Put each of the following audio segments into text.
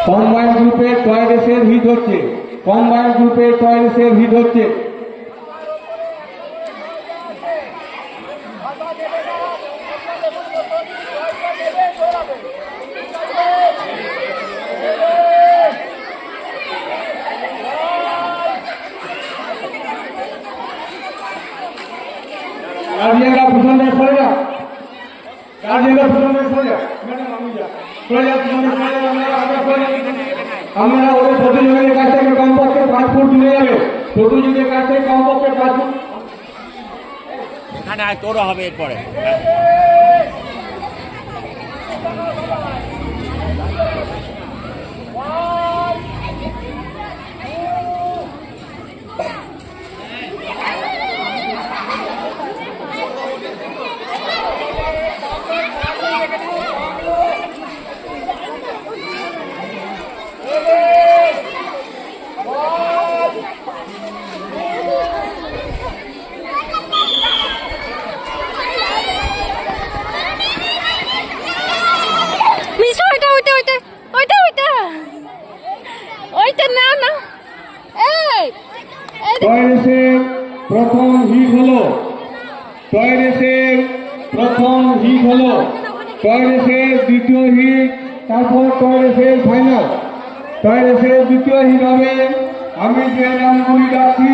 Combine গ্রুপে toy রেসের hit হচ্ছে, combine গ্রুপে টয় রেসের হিট হচ্ছে। গার্জিয়ানরা পিছনে সরে যা, গার্জিয়ানরা পিছনে সরে যা, ম্যাডাম আমি যা সরে যা, পিছনে সরে যা, আমরা ওদের প্রতিযোগীদের কাছ থেকে কমপক্ষে 5 ফুট দূরে যাবে, প্রতিযোগীদের কাছ থেকে কমপক্ষে 5 ফুট। এখানে তোরও হবে এরপরে। টয় রেসের প্রথম হিট হলো, টয় রেসের প্রথম হিট হলো, টয় রেসের দ্বিতীয় হিট, তারপর টয় রেসের ফাইনাল। টয় রেসের দ্বিতীয় হিট হবে, আমি যে নামগুলি ডাকছি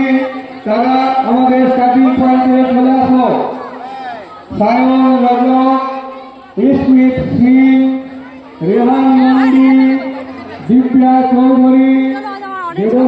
তারা আমাদের স্টার্টিং পয়েন্টে চলে আসো। সায়ন রজক, স্মিত সিং, রেহান নন্দী, দিব্যা চৌধুরী।